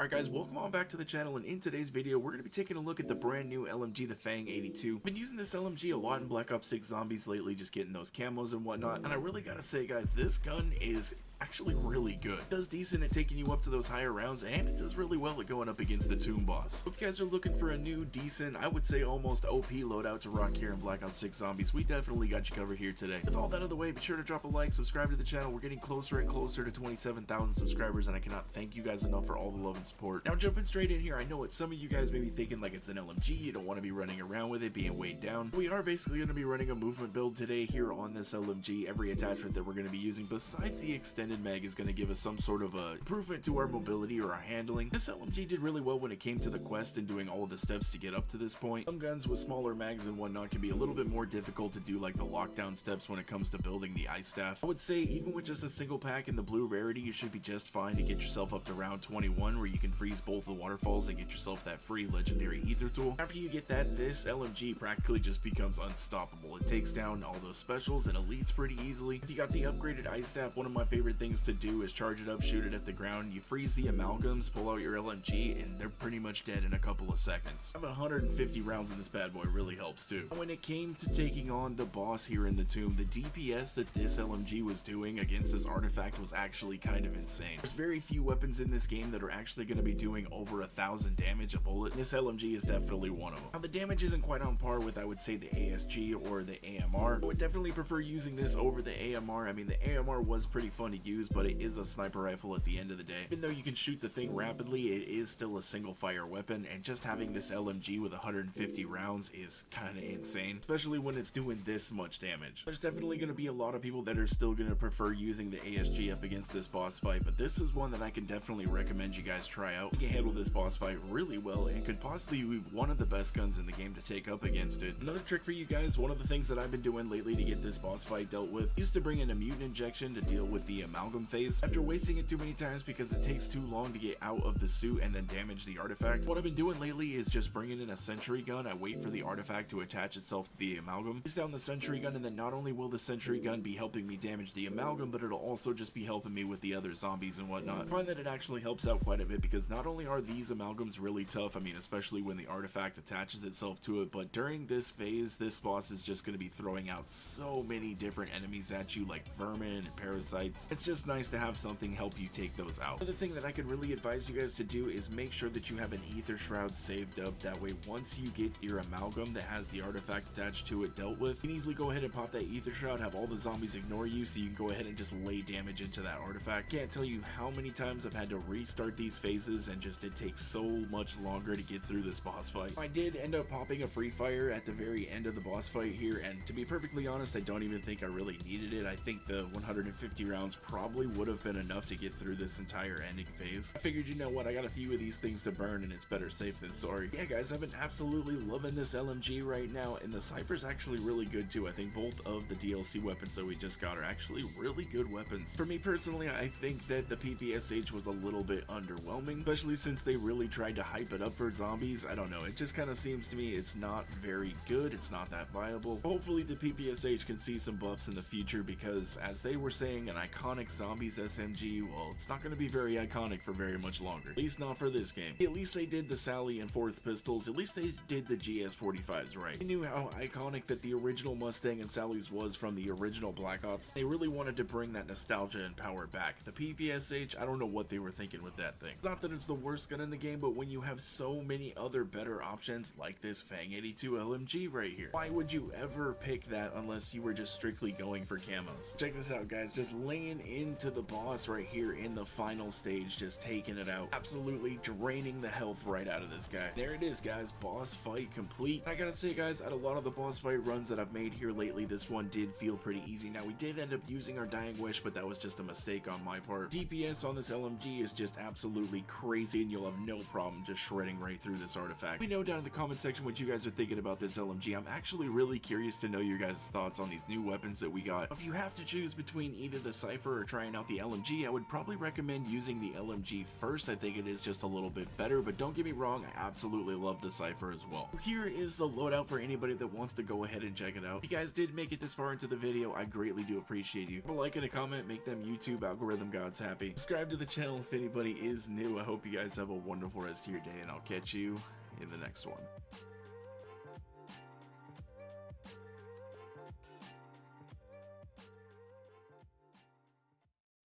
Alright guys, welcome on back to the channel, and in today's video we're going to be taking a look at the brand new LMG, the Fang 82. I've been using this LMG a lot in Black Ops 6 Zombies lately, just getting those camos and whatnot, and I really gotta say guys, this gun is actually really good. It does decent at taking you up to those higher rounds, and it does really well at going up against the Tomb Boss. So if you guys are looking for a new, decent, I would say almost OP loadout to rock here in Black Ops 6 Zombies, we definitely got you covered here today. With all that out of the way, be sure to drop a like, subscribe to the channel. We're getting closer and closer to 27,000 subscribers, and I cannot thank you guys enough for all the love and support. Now jumping straight in here, I know what some of you guys may be thinking, like it's an LMG, you don't want to be running around with it being weighed down. We are basically going to be running a movement build today here on this LMG. Every attachment that we're going to be using besides the extended mag is going to give us some sort of a improvement to our mobility or our handling. This LMG did really well when it came to the quest and doing all of the steps to get up to this point. Some guns with smaller mags and whatnot can be a little bit more difficult to do, like the lockdown steps when it comes to building the ice staff. I would say even with just a single pack in the blue rarity, you should be just fine to get yourself up to round 21 where you can freeze both the waterfalls and get yourself that free legendary ether tool. After you get that, this LMG practically just becomes unstoppable. It takes down all those specials and elites pretty easily. If you got the upgraded ice staff, one of my favorite things to do is charge it up, shoot it at the ground. You freeze the amalgams, pull out your LMG, and they're pretty much dead in a couple of seconds. Having 150 rounds in this bad boy really helps too. When it came to taking on the boss here in the tomb, the DPS that this LMG was doing against this artifact was actually kind of insane. There's very few weapons in this game that are actually going to be doing over 1,000 damage a bullet. This LMG is definitely one of them. Now the damage isn't quite on par with, I would say, the ASG or the AMR. I would definitely prefer using this over the AMR. I mean, the AMR was pretty fun to use, but it is a sniper rifle at the end of the day. Even though you can shoot the thing rapidly, it is still a single fire weapon, and just having this LMG with 150 rounds is kind of insane, especially when it's doing this much damage. There's definitely going to be a lot of people that are still going to prefer using the ASG up against this boss fight, but this is one that I can definitely recommend you guys try out. You can handle this boss fight really well and could possibly be one of the best guns in the game to take up against it. Another trick for you guys, one of the things that I've been doing lately to get this boss fight dealt with, used to bring in a mutant injection to deal with the amalgam phase. After wasting it too many times because it takes too long to get out of the suit and then damage the artifact, what I've been doing lately is just bringing in a sentry gun. I wait for the artifact to attach itself to the amalgam, place down the sentry gun, and then not only will the sentry gun be helping me damage the amalgam, but it'll also just be helping me with the other zombies and whatnot. I find that it actually helps out quite a bit because not only are these amalgams really tough, I mean especially when the artifact attaches itself to it, but during this phase this boss is just going to be throwing out so many different enemies at you, like vermin and parasites. It's just nice to have something help you take those out. Another thing that I could really advise you guys to do is make sure that you have an ether shroud saved up. That way once you get your amalgam that has the artifact attached to it dealt with, you can easily go ahead and pop that ether shroud, have all the zombies ignore you, so you can go ahead and just lay damage into that artifact. Can't tell you how many times I've had to restart these phases and just it takes so much longer to get through this boss fight. I did end up popping a free fire at the very end of the boss fight here, and to be perfectly honest, I don't even think I really needed it. I think the 150 rounds probably would have been enough to get through this entire ending phase. I figured, you know what, I got a few of these things to burn and it's better safe than sorry. Yeah guys, I've been absolutely loving this LMG right now, and the Cypher's actually really good too. I think both of the DLC weapons that we just got are actually really good weapons. For me personally, I think that the PPSH was a little bit underwhelming, especially since they really tried to hype it up for zombies. I don't know, it just kind of seems to me it's not very good, it's not that viable. Hopefully the PPSH can see some buffs in the future, because as they were saying, an iconic zombies SMG, well, it's not going to be very iconic for very much longer. At least not for this game. At least they did the Sally and Fourth pistols, at least they did the GS45s right. They knew how iconic that the original Mustang and Sally's was from the original Black Ops. They really wanted to bring that nostalgia and power back. The PPSH, I don't know what they were thinking with that thing. Not that it's the worst gun in the game, but when you have so many other better options like this Fang 82 LMG right here, why would you ever pick that unless you were just strictly going for camos? Check this out guys, just laying into the boss right here in the final stage, just taking it out, absolutely draining the health right out of this guy. There it is guys, boss fight complete. I gotta say guys, at a lot of the boss fight runs that I've made here lately, this one did feel pretty easy. Now we did end up using our dying wish, but that was just a mistake on my part. DPS on this LMG is just absolutely crazy, and you'll have no problem just shredding right through this artifact. Let me know down in the comment section what you guys are thinking about this LMG. I'm actually really curious to know your guys' thoughts on these new weapons that we got. If you have to choose between either the Cypher are trying out the LMG, I would probably recommend using the LMG first. I think it is just a little bit better, but don't get me wrong, I absolutely love the Cypher as well. Here is the loadout for anybody that wants to go ahead and check it out. If you guys did make it this far into the video, I greatly do appreciate you. A like and a comment, make them YouTube algorithm gods happy. Subscribe to the channel if anybody is new. I hope you guys have a wonderful rest of your day, and I'll catch you in the next one.